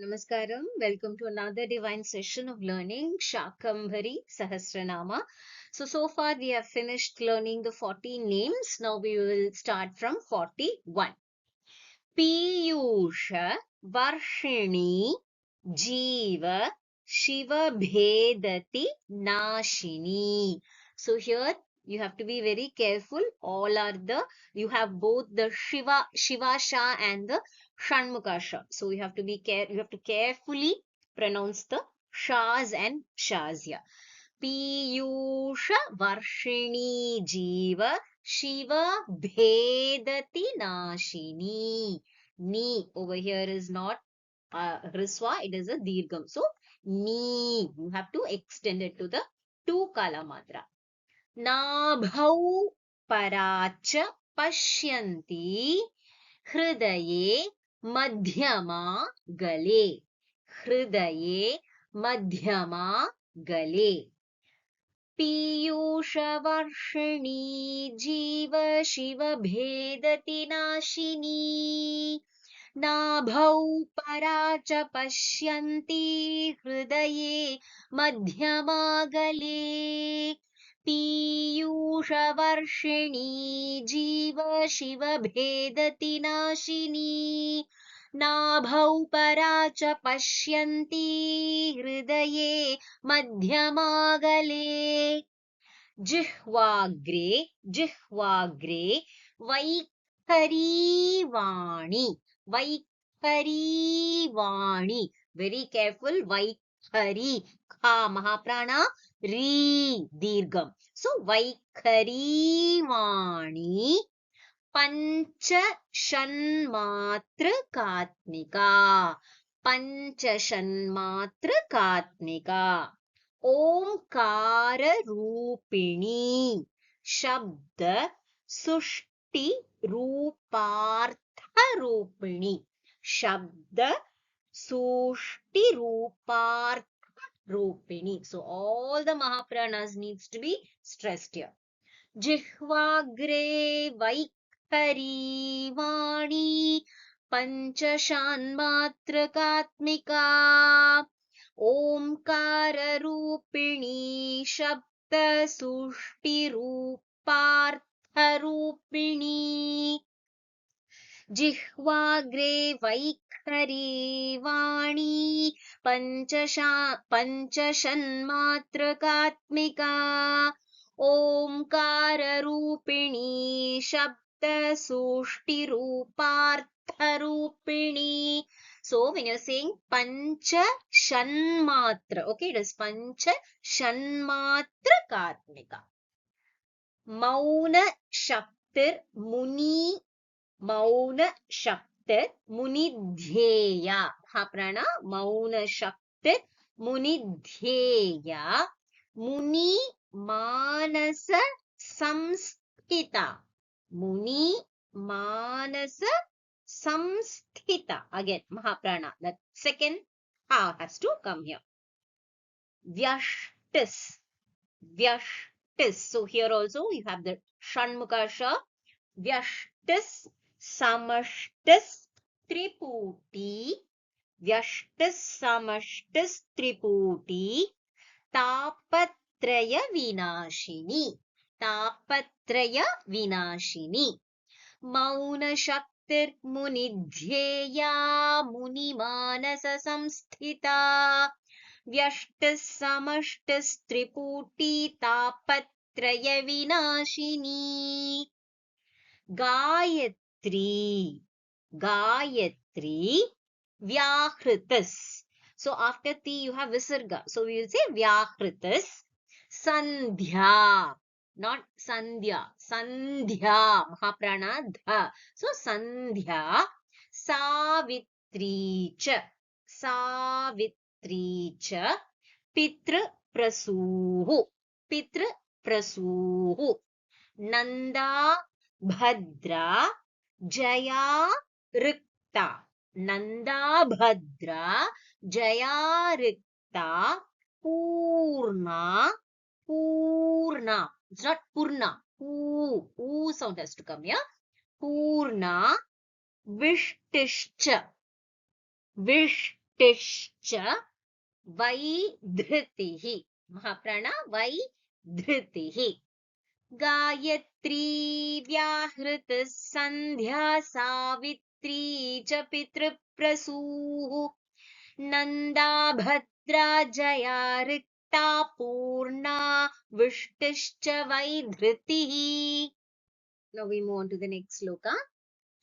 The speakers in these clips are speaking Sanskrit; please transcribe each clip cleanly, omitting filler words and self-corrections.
Namaskaram. Welcome to another divine session of learning Shakambhari Sahasranama. So far we have finished learning the 40 names. Now we will start from 41. Piyusha Varshini Jiva Shiva Bhedati Nashini. So here you have to be very careful. You have both the Shiva Sha and the Shanmukha Sha. So you have to carefully pronounce the Shas and Shas here. Piyusha Varshini Jiva Shiva Bhedati Nashini. Ni over here is not Hriswa, it is a Dirgham. So, Ni, you have to extend it to the two Kala Matra. Nabhau Paracha Pashyanti Hridaye Madhyama Gale. Hridaye Madhyama Gale. पीयूषवर्षिणी जीव शिव भेदति नाशिनी नाभौ परा च पश्यन्ति हृदये मध्यमागले पीयूषवर्षिणी जीव शिव भेदति नाशिनी नाभौ परा च पश्यन्ति हृदये मध्यमागले जिह्वाग्रे वैखरी वाणी very careful वैखरी खा महाप्राणा री दीर्घम so वैखरी वाणी पंचषण्मात्रकात्मिका ओंकार रूपिणी शब्द सुष्टि रूपार्थ रूपिणी शब्द सुष्टि रूपार्थ रूपिणी so all the mahapranas needs to be stressed here जिह्वाग्रे वैखरी वाणी पंचषान्मात्रकात्मिका ओंकार रूपिणी शब्द सुष्टि रूपार्थ रूपिणी जिह्वाग्रे वैखरी वाणी पंचषन्मात्रकात्मिका ओंकार रूपिणी शब्द सुष्टि रूपार्थ रूपिणी so when you're saying pancha shanmatra okay it is pancha shanmatra katmika mauna shaktir munidhyeya prana mauna shaktir munidhyeya muni manasa samsthita muni manasa samsthita again mahaprana that second ha has to come here vyashtis so here also you have the shanmukha sha vyashtis samashtis triputi vyashtis samashtis triputi tapatraya vinashini mauna shaktir munidhyeya muni manasa samsthita vyashtis samashtis triputi tapatraya vinashini gayatri vyahritis so after ti you have visarga so we will say vyahritis sandhya not sandhya mahaprana dha so sandhya savitri cha pitru prasuhu nanda bhadra jaya rikta purna it's not purna oo sound has to come here purna vishtishcha वृष्टिश्च वैधृतिः महाप्राण वैधृतिः Gayatri व्याहृतिः सन्ध्या सावित्री च पितृप्रसूः नन्दा भद्रा जया ऋक्ता पूर्णा वृष्टिश्च वैधृतिः. Now we move on to the next sloka.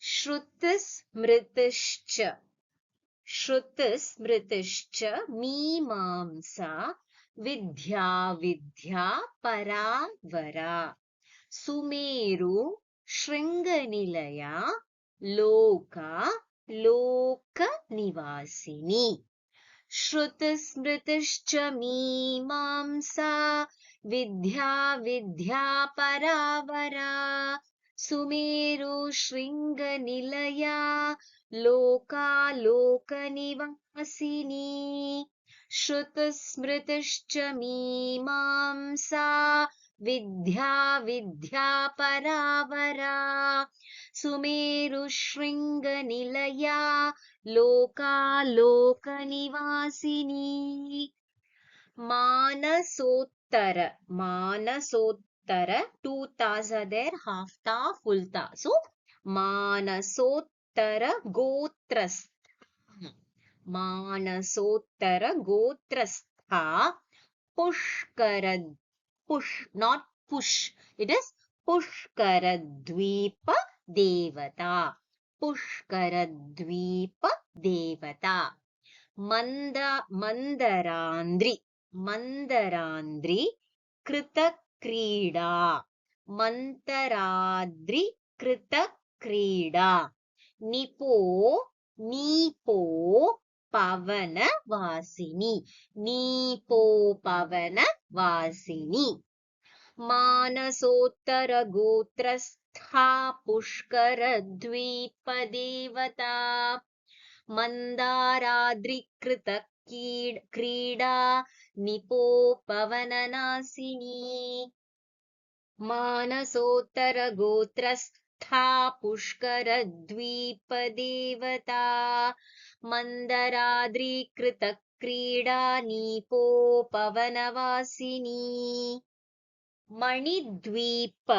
श्रुतिस्मृतिश्च श्रुतिस्मृतिश्च मीमांसा विद्या विद्या परावरा सुमेरु शृङ्गनिलया लोका लोकनिवासिनी श्रुतिस्मृतिश्च मीमांसा विद्या विद्या परावरा सुमेरु शृङ्गनिलया लोका लोकनिवासिनी श्रुतिस्मृतिश्च मीमांसा विद्या विद्या परावरा सुमेरु शृङ्गनिलया लोका लोकनिवासिनी मानसोत्तर मानसोत्तर 2 tas are there, half ta full ta, so मानसोत्तर गोत्रस्थ मानसोत्तर गोत्रस्था Pushkar push not push, it is Pushkaradvipa देवता पुष्करद्वीप देवता मंदरांद्रि मंदरांद्रि कृतक्रीडा मंतराद्रि कृतक्रीडा निपो नीपो पवनवासिनी नीपो पवनवासिनी मानसोत्तर गोत्रस्था पुष्करद्वीपदेवता मंदाराद्रिकृत क्रीडा निपो पवननासिनी मानसोत्तर गोत्रस्था पुष्करद्वीपदेवता मंदराद्रिकृत क्रीडा निपो पवनवासिनी मणिद्वीप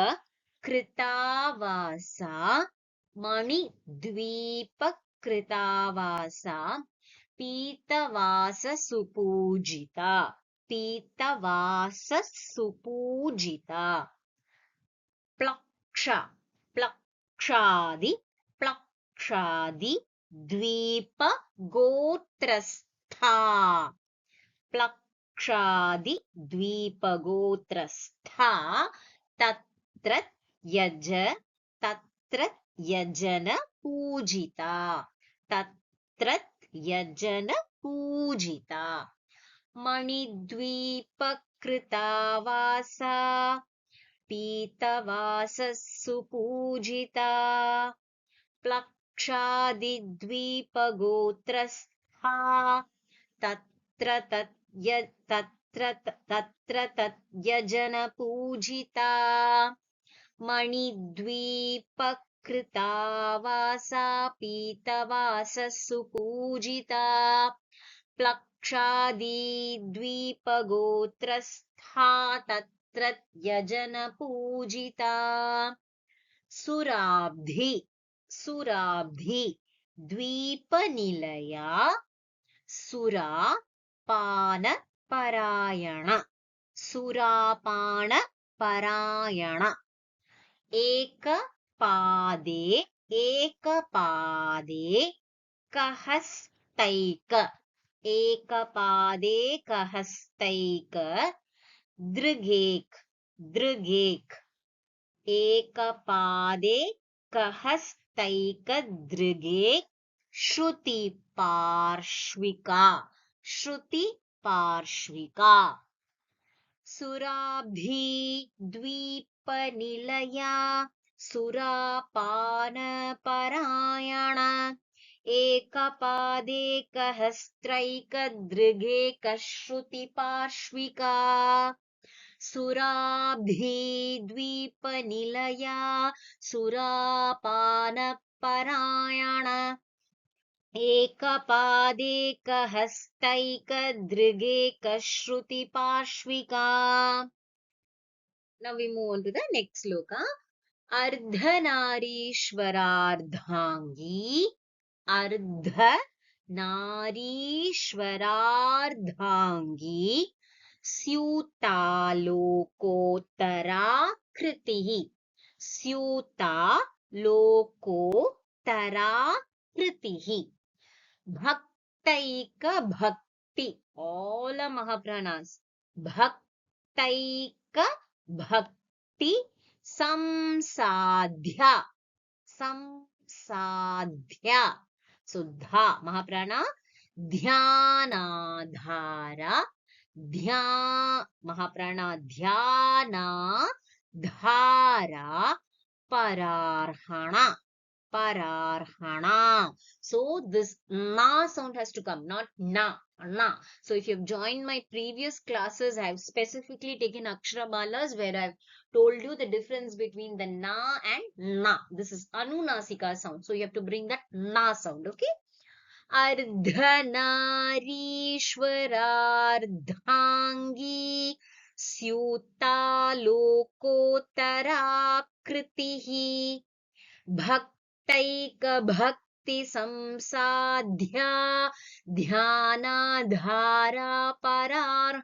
कृतावासा मणिद्वीप कृतावासा पीतवास सुपूजिता पीतवास सुपूजिता प्लक्ष प्लक्षादि द्वीप गोत्रस्था प्लक्षादि द्वीप गोत्रस्था तत्र यजन पूजिता तत्र यजन पूजिता मणिद्वीप कृतावासा पीतवासः सुपूजिता प्लक्षादिद्वीपगोत्रस्था तत्र यजनपूजिता मणिद्वीपकृतावासा पीतवासः सुपूजिता प्लक्षादिद्वीपगोत्रस्था तत्र यजनपूजिता सुराब्धि द्वीपनिलया सुरापानपरायण एकपादे कहस्तैक दृगेक एकपादे कहस्तैक दृगेक श्रुतिपार्श्विका सुराब्धि द्वीपनिलया सुरापानपरायण एकपादे कहस्त्रैक दृगेक श्रुतिपार्श्विका सुराब्धि द्वीपनिलया सुरापानपरायण एकपादेकहस्तैकदृगेकश्रुतिपार्श्विका. Now we move on to the next sloka. Ardhanarishwarardhangi. Ardhanarishwarardhangi. Syutalokottara kritihi. Syutalokottara kritihi. Bhaktaika bhakti. All are Mahapranas. Bhaktaika bhakti samsadhya. Samsadhya. So dha Mahaprana. Dhyanadhara. Mahaprana dhyana. Dhara. Pararhana. Pararhana. So this na sound has to come, not na. Na. So if you've joined my previous classes, I have specifically taken Aksharabalas where I've told you the difference between the na and na. This is Anunasika sound. So you have to bring that na sound, okay? Ardhanarishwarardhangi Syutalokottara kritihi Bhaktaika samsadhya Dhyanadhara parar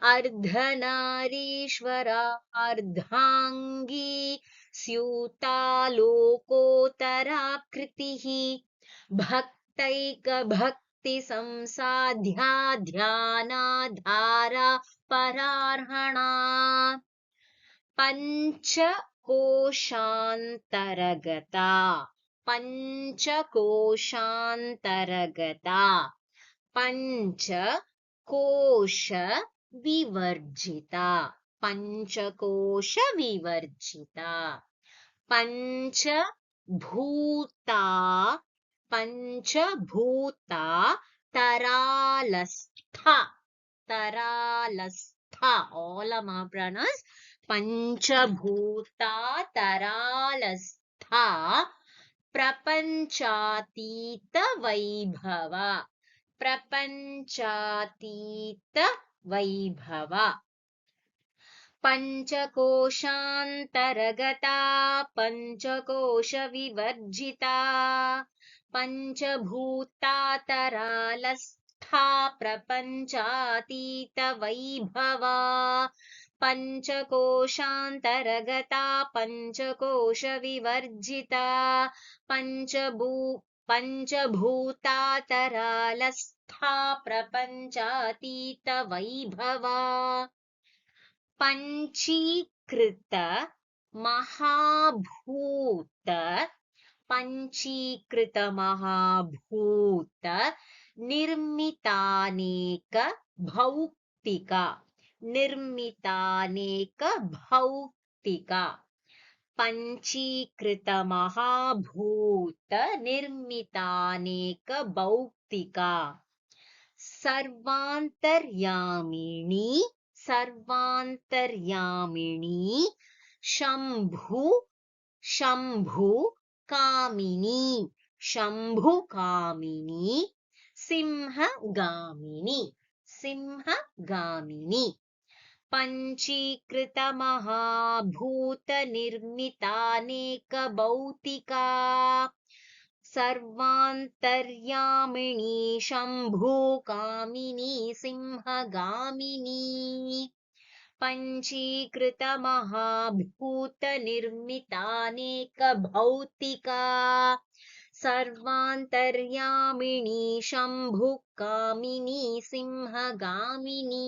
Ardhanarishwara ardhangi Syutalokottara kritihi Bhaktaika samsadhya Dhyanadhara pararhana Panchakoshantaragata. Panchakoshantaragata. Pancha kosha vivarjita. Panchakosha vivarjita. Pancha bhuta. Pancha bhuta taralastha. Taralastha. All are Mahapranas. Panchabhuta taralastha prapanchatita vaibhava. Prapanchatita vaibhava. Panchakoshantaragata Panchakosha vivarjita Panchabhuta taralastha prapanchatita vaibhava Panchakoshantaragata Panchakosha vivarjita Panchabhuta taralastha prapanchatita vaibhava Panchikrita Mahabhuta Panchikrita Mahabhuta Nirmitaneka Bhautika Nirmitaneka Bhautika Panchikrita Mahabhuta Nirmitaneka Bhautika Sarvantaryamini Sarvantaryamini Shambhu Kamini Simha Gamini Panchikrita Mahabhuta Nirmitaneka Bhautika Sarvantaryamini Shambhu Kamini Simhagamini Panchikrita Mahabhuta Nirmitaneka Bhautika Sarvantaryamini Shambhu Kamini Simhagamini